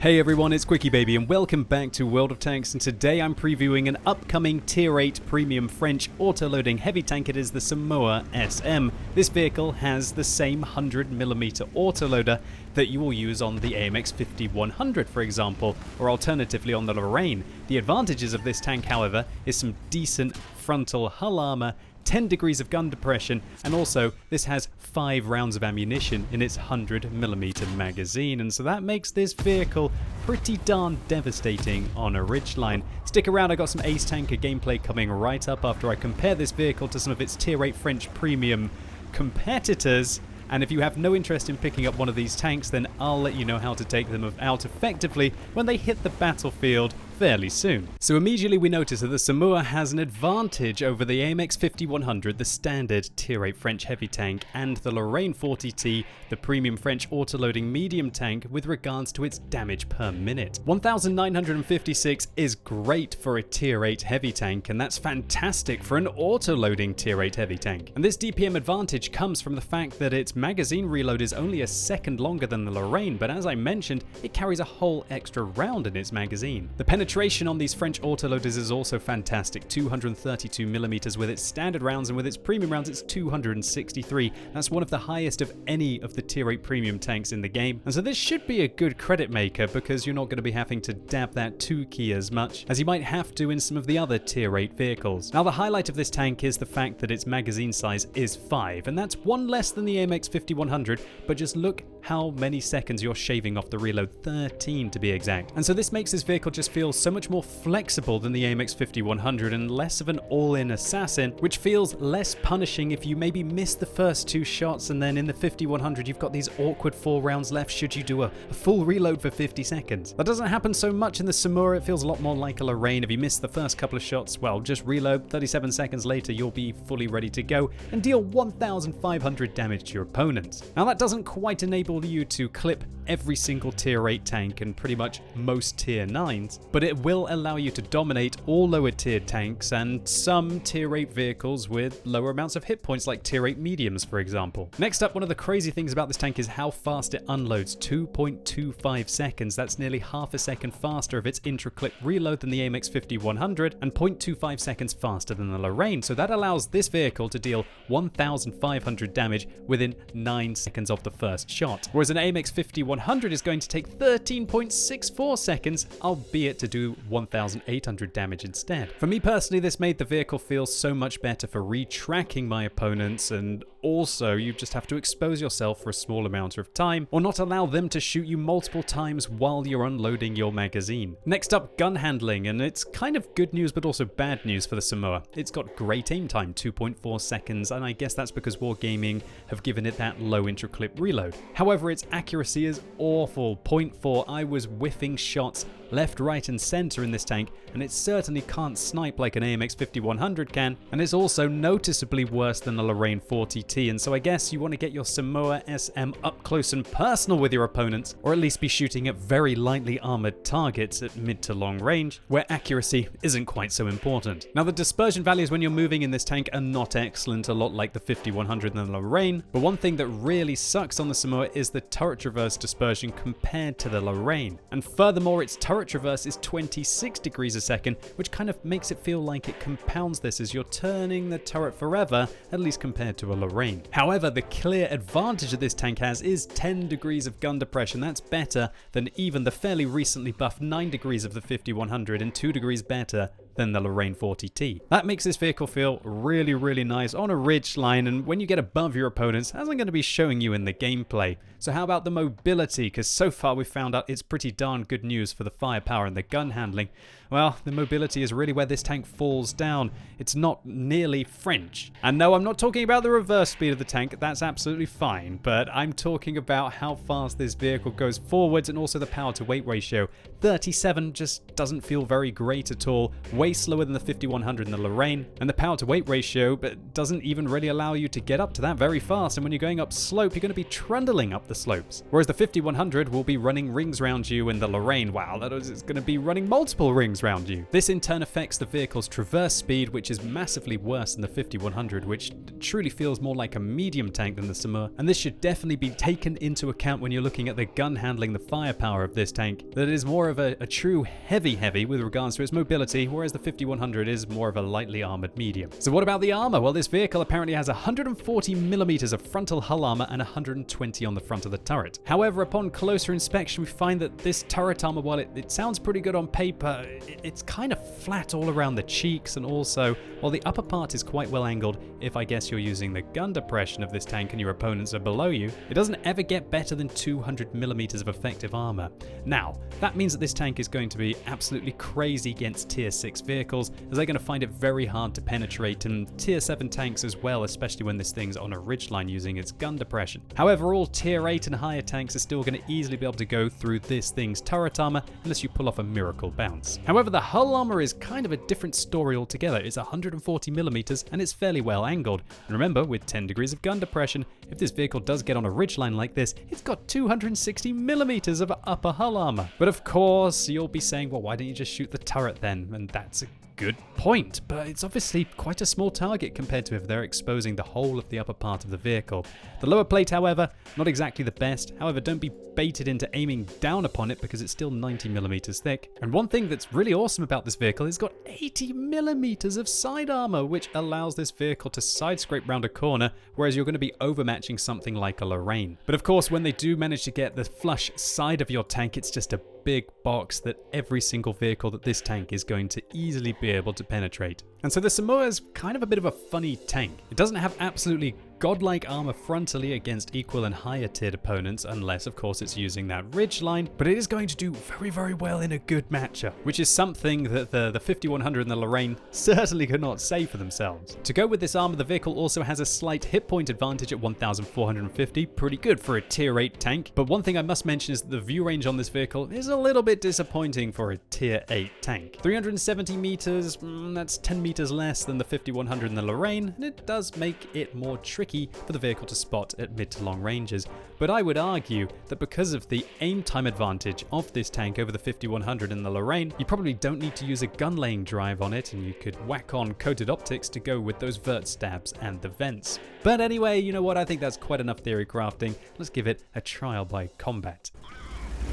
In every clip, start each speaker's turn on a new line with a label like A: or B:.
A: Hey everyone, it's Quickie Baby and welcome back to World of Tanks, and today I'm previewing an upcoming Tier 8 premium French autoloading heavy tank. It is the Samoa SM. This vehicle has the same 100mm autoloader that you will use on the AMX 5100 for example, or alternatively on the Lorraine. The advantages of this tank however is some decent frontal hull armor, 10 degrees of gun depression, and also this has 5 rounds of ammunition in its 100mm magazine, and so that makes this vehicle pretty darn devastating on a ridgeline. Stick around, I got some Ace Tanker gameplay coming right up after I compare this vehicle to some of its Tier 8 French premium competitors. And if you have no interest in picking up one of these tanks, then I'll let you know how to take them out effectively when they hit the battlefield fairly soon. So immediately we notice that the Samoa has an advantage over the AMX 5100, the standard Tier 8 French heavy tank, and the Lorraine 40T, the premium French autoloading medium tank, with regards to its damage per minute. 1956 is great for a Tier 8 heavy tank, and that's fantastic for an autoloading Tier 8 heavy tank. And this DPM advantage comes from the fact that its magazine reload is only a second longer than the Lorraine, but as I mentioned, it carries a whole extra round in its magazine. The penetration on these French autoloaders is also fantastic, 232mm with its standard rounds, and with its premium rounds it's 263. That's one of the highest of any of the Tier 8 premium tanks in the game, and so this should be a good credit maker because you're not going to be having to dab that 2 key as much as you might have to in some of the other Tier 8 vehicles. Now the highlight of this tank is the fact that its magazine size is 5, and that's one less than the AMX 5100, but just look how many seconds you're shaving off the reload, 13 to be exact. And so this makes this vehicle just feel so much more flexible than the AMX 5100 and less of an all-in assassin, which feels less punishing if you maybe miss the first 2 shots and then in the 5100 you've got these awkward 4 rounds left should you do a full reload for 50 seconds. That doesn't happen so much in the Samoa. It feels a lot more like a Lorraine. If you miss the first couple of shots, well, just reload, 37 seconds later you'll be fully ready to go and deal 1,500 damage to your opponents. Now that doesn't quite enable you to clip every single Tier 8 tank and pretty much most Tier 9s, but it will allow you to dominate all lower tier tanks and some Tier 8 vehicles with lower amounts of hit points like Tier 8 mediums for example. Next up, one of the crazy things about this tank is how fast it unloads, 2.25 seconds. That's nearly half a second faster of its intra-clip reload than the AMX 5100 and 0.25 seconds faster than the Lorraine. So that allows this vehicle to deal 1,500 damage within 9 seconds of the first shot, whereas an AMX 5100 is going to take 13.64 seconds, albeit to do 1,800 damage instead. For me personally, this made the vehicle feel so much better for retracking my opponents, and also you just have to expose yourself for a small amount of time or not allow them to shoot you multiple times while you're unloading your magazine. Next up, gun handling, and it's kind of good news but also bad news for the Samoa. It's got great aim time, 2.4 seconds, and I guess that's because Wargaming have given it that low intra-clip reload. However, its accuracy is awful, 0.4. I was whiffing shots left, right and center in this tank, and it certainly can't snipe like an AMX 5100 can, and it's also noticeably worse than the Lorraine 40T, and so I guess you want to get your Samoa SM up close and personal with your opponents, or at least be shooting at very lightly armored targets at mid to long range, where accuracy isn't quite so important. Now the dispersion values when you're moving in this tank are not excellent, a lot like the 5100 and the Lorraine, but one thing that really sucks on the Samoa is the turret traverse dispersion compared to the Lorraine, and furthermore its turret traverse is 26 degrees a second, which kind of makes it feel like it compounds this as you're turning the turret forever, at least compared to a Lorraine. However, the clear advantage that this tank has is 10 degrees of gun depression. That's better than even the fairly recently buffed 9 degrees of the 5100 and 2 degrees better than the Lorraine 40T. That makes this vehicle feel really nice on a ridge line, and when you get above your opponents, as I'm going to be showing you in the gameplay. So how about the mobility? Because so far we've found out it's pretty darn good news for the firepower and the gun handling. Well, the mobility is really where this tank falls down. It's not nearly French. And no, I'm not talking about the reverse speed of the tank, that's absolutely fine, but I'm talking about how fast this vehicle goes forwards and also the power to weight ratio. 37 just doesn't feel very great at all. way slower than the 5100 and the Lorraine, and the power to weight ratio but doesn't even really allow you to get up to that very fast, and when you're going up slope, you're going to be trundling up the slopes. Whereas the 5100 will be running rings around you, and the Lorraine, wow, it's going to be running multiple rings around you. This in turn affects the vehicle's traverse speed, which is massively worse than the 5100, which truly feels more like a medium tank than the Samoa, and this should definitely be taken into account when you're looking at the gun handling, the firepower of this tank, that it is more of a true heavy with regards to its mobility, whereas the 5100 is more of a lightly armored medium. So what about the armor? Well, this vehicle apparently has 140 millimeters of frontal hull armor and 120 on the front of the turret. However, upon closer inspection, we find that this turret armor, while it sounds pretty good on paper, it's kind of flat all around the cheeks, and also, while the upper part is quite well angled, if I guess you're using the gun depression of this tank and your opponents are below you, it doesn't ever get better than 200 millimeters of effective armor. Now, that means that this tank is going to be absolutely crazy against tier 6 vehicles, as they're going to find it very hard to penetrate, and tier 7 tanks as well, especially when this thing's on a ridgeline using its gun depression. However, all tier 8 and higher tanks are still going to easily be able to go through this thing's turret armor unless you pull off a miracle bounce. However, the hull armor is kind of a different story altogether. It's 140 millimeters and it's fairly well angled. And remember, with 10 degrees of gun depression, if this vehicle does get on a ridgeline like this, it's got 260 millimeters of upper hull armor. But of course, you'll be saying, well, why don't you just shoot the turret then? And that's a good point, but it's obviously quite a small target compared to if they're exposing the whole of the upper part of the vehicle. The lower plate, however, not exactly the best. However, don't be baited into aiming down upon it because it's still 90 millimeters thick. And one thing that's really awesome about this vehicle is it's got 80 millimeters of side armor, which allows this vehicle to side scrape round a corner, whereas you're going to be overmatching something like a Lorraine. But of course, when they do manage to get the flush side of your tank, it's just a big box that every single vehicle that this tank is going to easily be able to penetrate. And so the Samoa is kind of a bit of a funny tank. It doesn't have absolutely godlike armor frontally against equal and higher tiered opponents, unless of course it's using that ridge line, but it is going to do very well in a good matchup, which is something that the 5100 and the Lorraine certainly could not say for themselves. To go with this armor, the vehicle also has a slight hit point advantage at 1450, pretty good for a tier 8 tank, but one thing I must mention is that the view range on this vehicle is a little bit disappointing for a tier 8 tank. 370 meters, that's 10 meters less than the 5100 and the Lorraine, and it does make it more tricky for the vehicle to spot at mid to long ranges. But I would argue that because of the aim time advantage of this tank over the 5100 and the Lorraine, you probably don't need to use a gun laying drive on it, and you could whack on coated optics to go with those vert stabs and the vents. But anyway, you know what, I think that's quite enough theory crafting. Let's give it a trial by combat.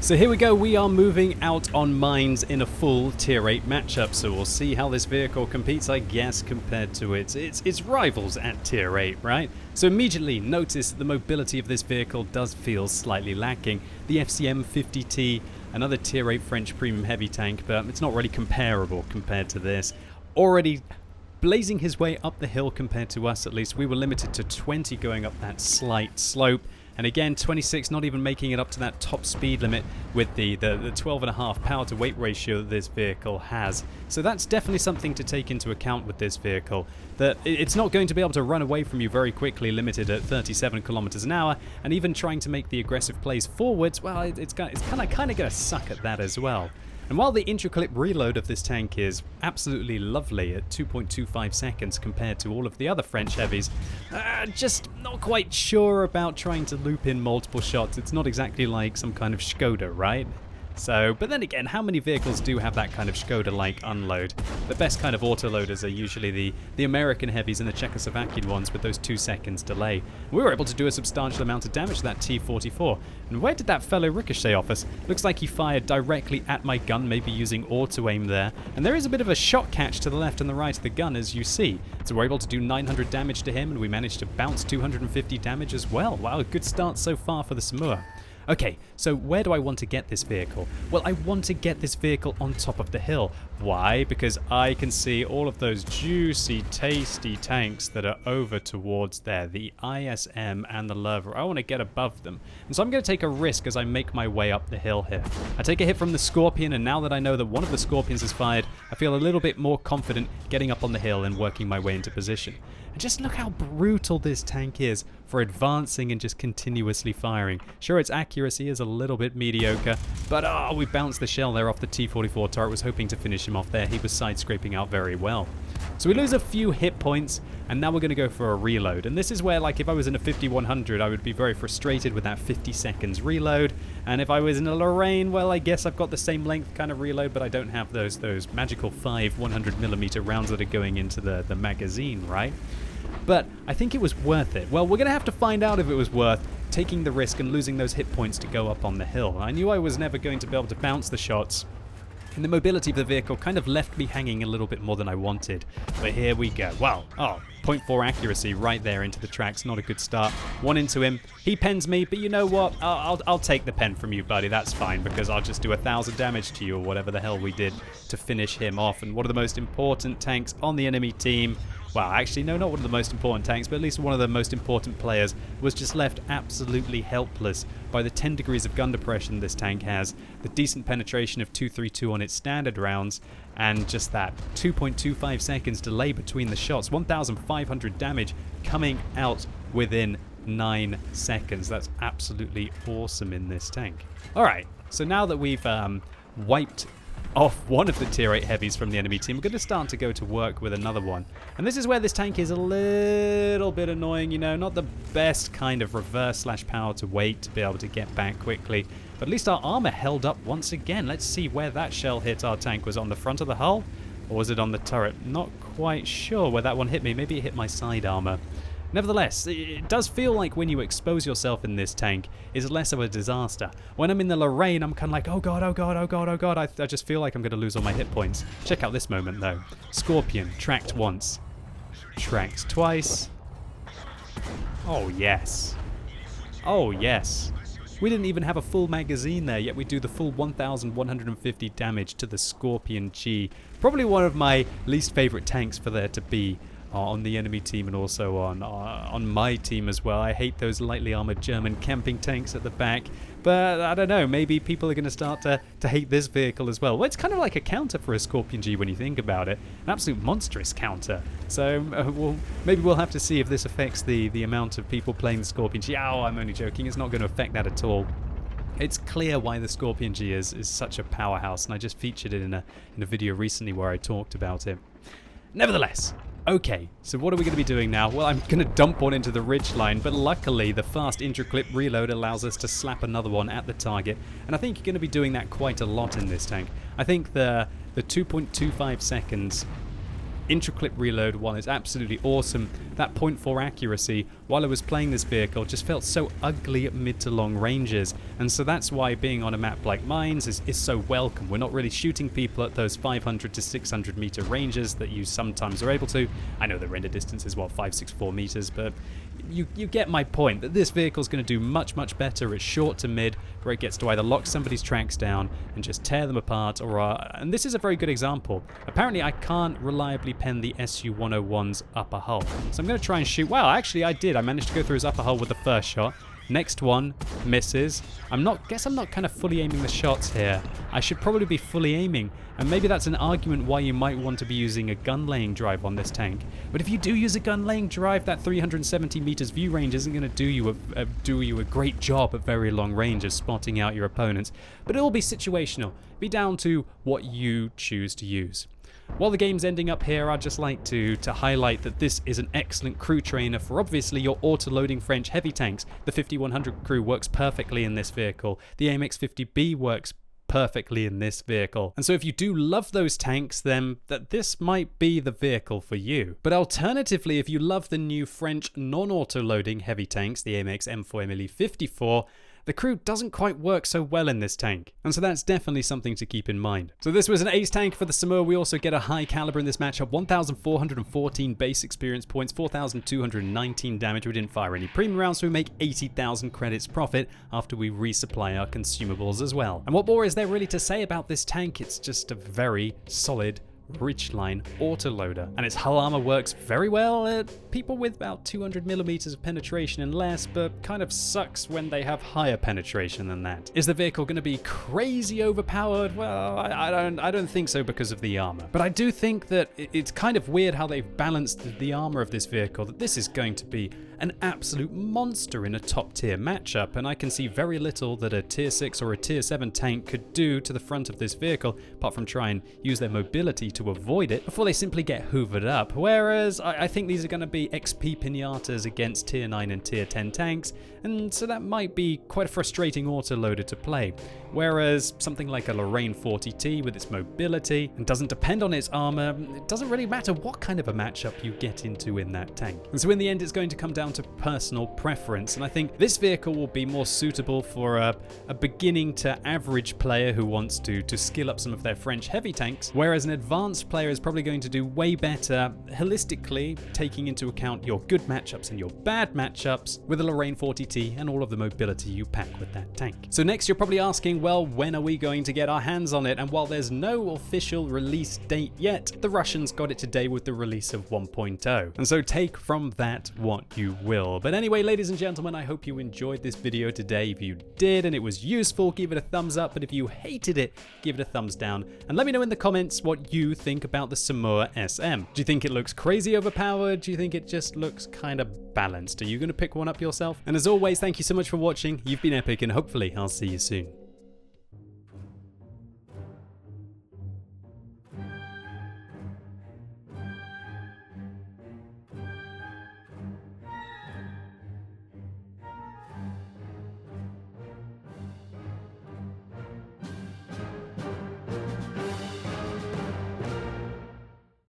A: So here we go, we are moving out on mines in a full tier 8 matchup, so we'll see how this vehicle competes, I guess, compared to its rivals at tier 8, right? So immediately notice that the mobility of this vehicle does feel slightly lacking. The FCM 50T, another tier 8 French premium heavy tank, but it's not really comparable compared to this. Already blazing his way up the hill compared to us, at least. We were limited to 20 going up that slight slope. And again, 26 not even making it up to that top speed limit with the 12.5 power to weight ratio that this vehicle has. So that's definitely something to take into account with this vehicle, that it's not going to be able to run away from you very quickly, limited at 37 kilometers an hour, and even trying to make the aggressive plays forwards, well, it's kind of going to suck at that as well. And while the intra-clip reload of this tank is absolutely lovely at 2.25 seconds compared to all of the other French heavies, just not quite sure about trying to loop in multiple shots. It's not exactly like some kind of Skoda, right? So, but then again, how many vehicles do have that kind of Skoda-like unload? The best kind of autoloaders are usually the American heavies and the Czechoslovakian ones with those 2 seconds delay. We were able to do a substantial amount of damage to that T-44. And where did that fellow ricochet off us? Looks like he fired directly at my gun, maybe using auto-aim there. And there is a bit of a shot catch to the left and the right of the gun, as you see. So we're able to do 900 damage to him, and we managed to bounce 250 damage as well. Wow, a good start so far for the Samoa. Okay, so where do I want to get this vehicle? Well, I want to get this vehicle on top of the hill. Why? Because I can see all of those juicy, tasty tanks that are over towards there, the ISM and the Lover. I want to get above them. And so I'm going to take a risk as I make my way up the hill here. I take a hit from the Scorpion, and now that I know that one of the Scorpions is fired, I feel a little bit more confident getting up on the hill and working my way into position. And just look how brutal this tank is for advancing and just continuously firing. Sure, its accuracy is a little bit mediocre, but we bounced the shell there off the T-44 turret. Was hoping to finish him off there. He was side-scraping out very well. So we lose a few hit points, and now we're going to go for a reload. And this is where, like, if I was in a 5100, I would be very frustrated with that 50 seconds reload. And if I was in a Lorraine, well, I guess I've got the same length kind of reload, but I don't have those magical 5 100mm rounds that are going into the magazine, right? But I think it was worth it. Well, we're going to have to find out if it was worth taking the risk and losing those hit points to go up on the hill. I knew I was never going to be able to bounce the shots, and the mobility of the vehicle kind of left me hanging a little bit more than I wanted. But here we go. Wow. 0.4 accuracy right there into the tracks. Not a good start. One into him. He pens me, but you know what? I'll take the pen from you, buddy. That's fine, because I'll just do 1,000 damage to you, or whatever the hell we did to finish him off. And one of the most important tanks on the enemy team, well, actually, no, not one of the most important tanks, but at least one of the most important players, was just left absolutely helpless by the 10 degrees of gun depression this tank has, the decent penetration of 232 on its standard rounds, and just that 2.25 seconds delay between the shots. 1,500 damage coming out within 9 seconds. That's absolutely awesome in this tank. All right, so now that we've wiped off one of the tier 8 heavies from the enemy team, we're going to start to go to work with another one. And this is where this tank is a little bit annoying, you know, not the best kind of reverse / power to wait to be able to get back quickly. But at least our armor held up once again. Let's see where that shell hit our tank. Was it on the front of the hull, or was it on the turret? Not quite sure where that one hit me. Maybe it hit my side armor. Nevertheless, it does feel like when you expose yourself in this tank, it's less of a disaster. When I'm in the Lorraine, I'm kind of like, oh god, oh god, oh god, oh god. I just feel like I'm going to lose all my hit points. Check out this moment, though. Scorpion, tracked once. Tracked twice. Oh, yes. Oh, yes. We didn't even have a full magazine there, yet we do the full 1,150 damage to the Scorpion G. Probably one of my least favorite tanks for there to be on the enemy team, and also on my team as well. I hate those lightly armored German camping tanks at the back, but I don't know, maybe people are going to start to hate this vehicle as well. Well, it's kind of like a counter for a Scorpion G when you think about it. An absolute monstrous counter. So maybe we'll have to see if this affects the amount of people playing the Scorpion G. Oh, I'm only joking. It's not going to affect that at all. It's clear why the Scorpion G is such a powerhouse, and I just featured it in a video recently where I talked about it. Nevertheless, okay, so what are we going to be doing now? Well, I'm going to dump one into the ridgeline, but luckily the fast intraclip reload allows us to slap another one at the target, and I think you're going to be doing that quite a lot in this tank. I think the 2.25 seconds intraclip reload one is absolutely awesome. That 0.4 accuracy while I was playing this vehicle just felt so ugly at mid to long ranges, and so that's why being on a map like Mines is so welcome. We're not really shooting people at those 500 to 600 meter ranges that you sometimes are able to. I know the render distance is 564 meters, but you get my point, that this vehicle is going to do much better at short to mid, where it gets to either lock somebody's tracks down and just tear them apart, or and this is a very good example. Apparently I can't reliably pen the Su-101's upper hull, so I'm going to try and shoot. Well, actually I did. I managed to go through his upper hull with the first shot. Next one misses. Guess I'm not kind of fully aiming the shots here. I should probably be fully aiming, and maybe that's an argument why you might want to be using a gun laying drive on this tank. But if you do use a gun laying drive, that 370 meters view range isn't going to do you a great job at very long range of spotting out your opponents. But it'll be situational. Be down to what you choose to use. While the game's ending up here, I'd just like to highlight that this is an excellent crew trainer for obviously your auto-loading French heavy tanks. The 5100 crew works perfectly in this vehicle. The AMX 50B works perfectly in this vehicle. And so if you do love those tanks, then this might be the vehicle for you. But alternatively, if you love the new French non-auto-loading heavy tanks, the AMX M4 Emily 54, the crew doesn't quite work so well in this tank, and so that's definitely something to keep in mind. So this was an ace tank for the Samoa. We also get a high caliber in this matchup, 1,414 base experience points, 4,219 damage. We didn't fire any premium rounds, so we make 80,000 credits profit after we resupply our consumables as well. And what more is there really to say about this tank? It's just a very solid Ridgeline autoloader, and its hull armor works very well at people with about 200 millimeters of penetration and less, but kind of sucks when they have higher penetration than that. Is the vehicle going to be crazy overpowered? Well, I don't think so because of the armor. But I do think that it's kind of weird how they've balanced the armor of this vehicle, that this is going to be an absolute monster in a top tier matchup, and I can see very little that a tier 6 or a tier 7 tank could do to the front of this vehicle, apart from try and use their mobility to avoid it before they simply get hoovered up. Whereas I think these are going to be XP pinatas against tier 9 and tier 10 tanks, and so that might be quite a frustrating autoloader to play. Whereas something like a Lorraine 40T with its mobility and doesn't depend on its armor, it doesn't really matter what kind of a matchup you get into in that tank. And so in the end, it's going to come down to personal preference, and I think this vehicle will be more suitable for a beginning to average player who wants to skill up some of their French heavy tanks, whereas an advanced player is probably going to do way better holistically, taking into account your good matchups and your bad matchups with a Lorraine 40T and all of the mobility you pack with that tank. So next you're probably asking, well, when are we going to get our hands on it? And while there's no official release date yet, the Russians got it today with the release of 1.0. And so take from that what you will. But anyway, ladies and gentlemen, I hope you enjoyed this video today. If you did and it was useful, give it a thumbs up. But if you hated it, give it a thumbs down. And let me know in the comments what you think about the Samoa SM. Do you think it looks crazy overpowered? Do you think it just looks kind of balanced? Are you going to pick one up yourself? And as always, thank you so much for watching. You've been epic, and hopefully I'll see you soon.